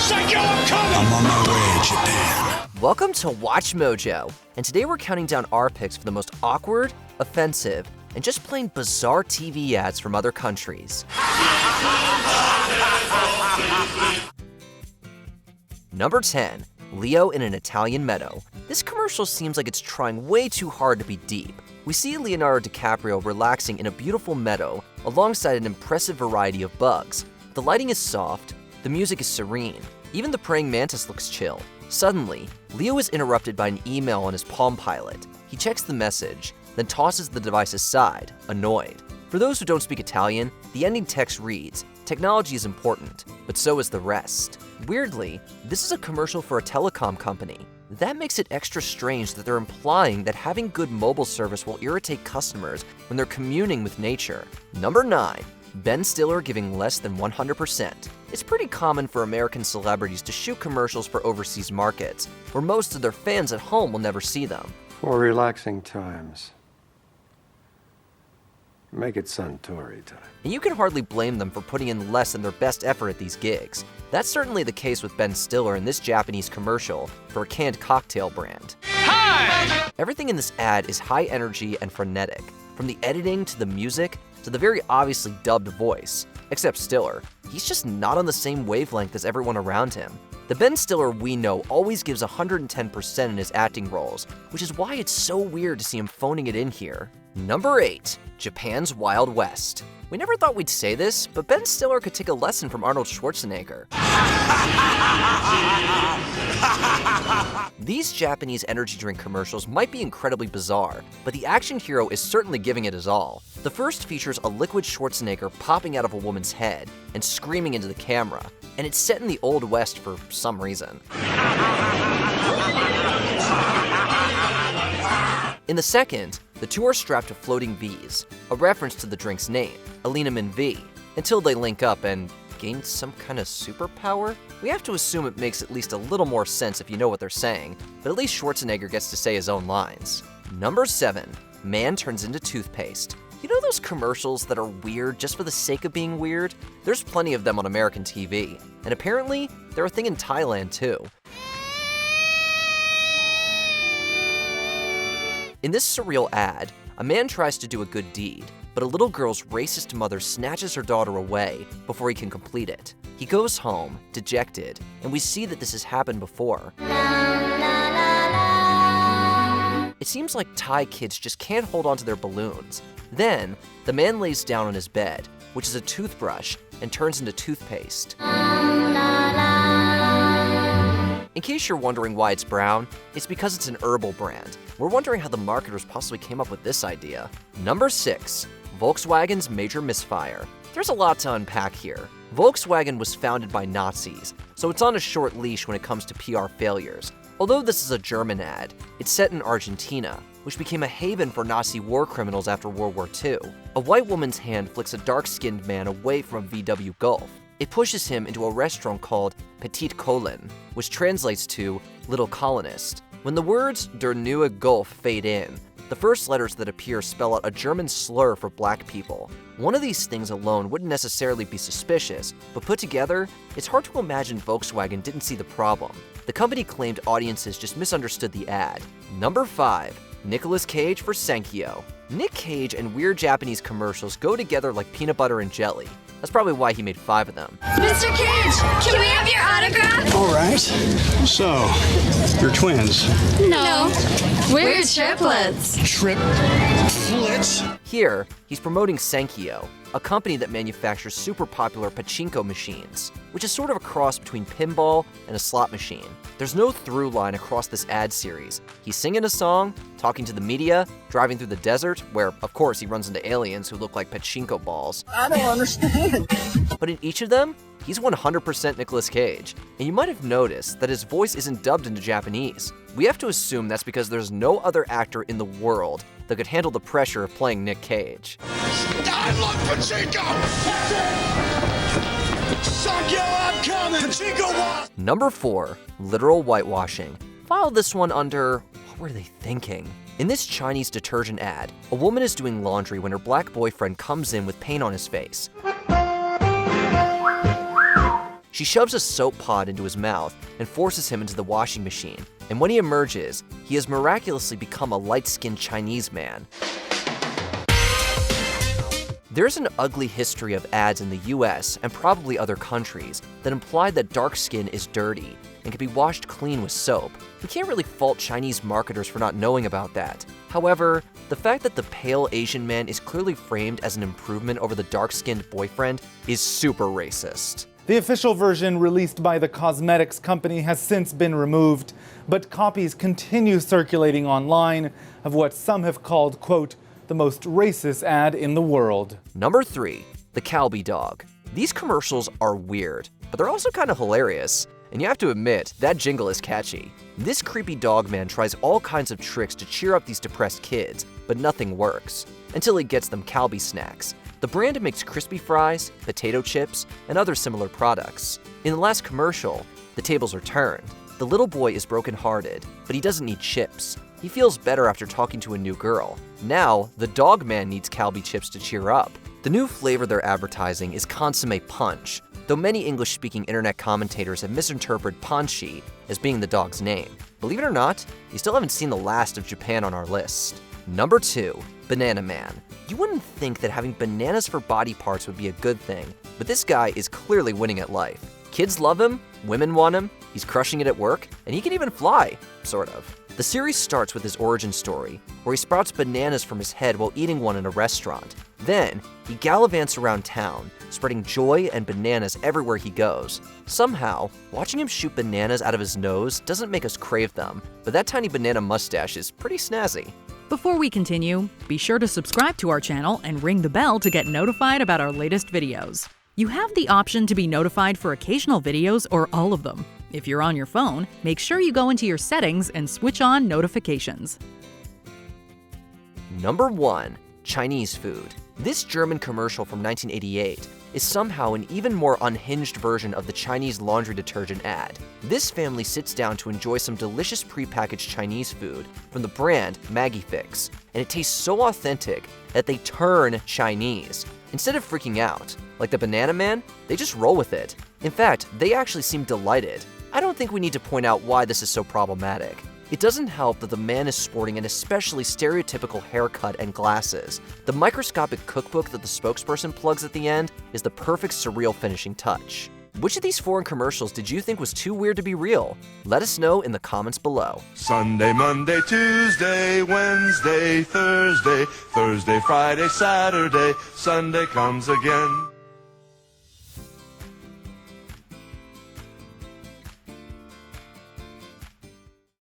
Psycho, I'm coming! I'm on my way, Japan. Welcome to Watch Mojo, and today we're counting down our picks for the most awkward, offensive, and just plain bizarre TV ads from other countries. Number 10, Leo in an Italian meadow. This commercial seems like it's trying way too hard to be deep. We see Leonardo DiCaprio relaxing in a beautiful meadow alongside an impressive variety of bugs. The lighting is soft, the music is serene, even the praying mantis looks chill. Suddenly, Leo is interrupted by an email on his Palm Pilot. He checks the message, then tosses the device aside, annoyed. For those who don't speak Italian, the ending text reads, "Technology is important, but so is the rest." Weirdly, this is a commercial for a telecom company. That makes it extra strange that they're implying that having good mobile service will irritate customers when they're communing with nature. Number 9, Ben Stiller giving less than 100%. It's pretty common for American celebrities to shoot commercials for overseas markets, where most of their fans at home will never see them. For relaxing times. Make it Suntory time. And you can hardly blame them for putting in less than their best effort at these gigs. That's certainly the case with Ben Stiller in this Japanese commercial for a canned cocktail brand. Hi! Everything in this ad is high energy and frenetic, from the editing to the music to the very obviously dubbed voice. Except Stiller, he's just not on the same wavelength as everyone around him. The Ben Stiller we know always gives 110% in his acting roles, which is why it's so weird to see him phoning it in here. Number 8, Japan's Wild West. We never thought we'd say this, but Ben Stiller could take a lesson from Arnold Schwarzenegger. These Japanese energy drink commercials might be incredibly bizarre, but the action hero is certainly giving it his all. The first features a liquid Schwarzenegger popping out of a woman's head and screaming into the camera, and it's set in the Old West for some reason. In the second, the two are strapped to floating Vs, a reference to the drink's name, Aluminum V, until they link up and gain some kind of superpower? We have to assume it makes at least a little more sense if you know what they're saying, but at least Schwarzenegger gets to say his own lines. Number 7, man turns into toothpaste. You know those commercials that are weird just for the sake of being weird? There's plenty of them on American TV, and apparently, they're a thing in Thailand too. In this surreal ad, a man tries to do a good deed, but a little girl's racist mother snatches her daughter away before he can complete it. He goes home, dejected, and we see that this has happened before. It seems like Thai kids just can't hold on to their balloons. Then, the man lays down on his bed, which is a toothbrush, and turns into toothpaste. In case you're wondering why it's brown, it's because it's an herbal brand. We're wondering how the marketers possibly came up with this idea. Number 6, Volkswagen's major misfire. There's a lot to unpack here. Volkswagen was founded by Nazis, so it's on a short leash when it comes to PR failures. Although this is a German ad, it's set in Argentina, which became a haven for Nazi war criminals after World War II. A white woman's hand flicks a dark-skinned man away from a VW Golf. It pushes him into a restaurant called Petit Colon, which translates to Little Colonist. When the words Der Neue Golf fade in, the first letters that appear spell out a German slur for black people. One of these things alone wouldn't necessarily be suspicious, but put together, it's hard to imagine Volkswagen didn't see the problem. The company claimed audiences just misunderstood the ad. Number 5, Nicolas Cage for Senkyo. Nick Cage and weird Japanese commercials go together like peanut butter and jelly. That's probably why he made 5 of them. Mr. Cage, can we have your autograph? All right. So, you're twins. No, we're triplets. Triplets? Here, he's promoting Senkyo, a company that manufactures super popular pachinko machines, which is sort of a cross between pinball and a slot machine. There's no through line across this ad series. He's singing a song, talking to the media, driving through the desert, where, of course, he runs into aliens who look like pachinko balls. I don't understand. But in each of them, he's 100% Nicolas Cage, and you might have noticed that his voice isn't dubbed into Japanese. We have to assume that's because there's no other actor in the world that could handle the pressure of playing Nick Cage. I love pachinko! Suck yo, I'm coming! Pachinko walk! Number 4, literal whitewashing. File this one under, what were they thinking? In this Chinese detergent ad, a woman is doing laundry when her black boyfriend comes in with paint on his face. She shoves a soap pod into his mouth and forces him into the washing machine. And when he emerges, he has miraculously become a light-skinned Chinese man. There's an ugly history of ads in the US and probably other countries that imply that dark skin is dirty and can be washed clean with soap. We can't really fault Chinese marketers for not knowing about that. However, the fact that the pale Asian man is clearly framed as an improvement over the dark-skinned boyfriend is super racist. The official version released by the cosmetics company has since been removed, but copies continue circulating online of what some have called, quote, the most racist ad in the world. Number 3, the Calbee Dog. These commercials are weird, but they're also kind of hilarious. And you have to admit, that jingle is catchy. This creepy dog man tries all kinds of tricks to cheer up these depressed kids, but nothing works. Until he gets them Calbee snacks. The brand makes crispy fries, potato chips, and other similar products. In the last commercial, the tables are turned. The little boy is brokenhearted, but he doesn't need chips. He feels better after talking to a new girl. Now, the dog man needs Calbee chips to cheer up. The new flavor they're advertising is Consomme Punch, though many English-speaking internet commentators have misinterpreted Panchi as being the dog's name. Believe it or not, you still haven't seen the last of Japan on our list. Number 2, Banana Man. You wouldn't think that having bananas for body parts would be a good thing, but this guy is clearly winning at life. Kids love him, women want him, he's crushing it at work, and he can even fly, sort of. The series starts with his origin story, where he sprouts bananas from his head while eating one in a restaurant. Then, he gallivants around town, spreading joy and bananas everywhere he goes. Somehow, watching him shoot bananas out of his nose doesn't make us crave them, but that tiny banana mustache is pretty snazzy. Before we continue, be sure to subscribe to our channel and ring the bell to get notified about our latest videos. You have the option to be notified for occasional videos or all of them. If you're on your phone, make sure you go into your settings and switch on notifications. Number 1, Chinese food. This German commercial from 1988 is somehow an even more unhinged version of the Chinese laundry detergent ad. This family sits down to enjoy some delicious prepackaged Chinese food from the brand Maggi Fix, and it tastes so authentic that they turn Chinese. Instead of freaking out, like the Banana Man, they just roll with it. In fact, they actually seem delighted. I don't think we need to point out why this is so problematic. It doesn't help that the man is sporting an especially stereotypical haircut and glasses. The microscopic cookbook that the spokesperson plugs at the end is the perfect surreal finishing touch. Which of these foreign commercials did you think was too weird to be real? Let us know in the comments below. Sunday, Monday, Tuesday, Wednesday, Thursday, Thursday, Friday, Saturday, Sunday comes again.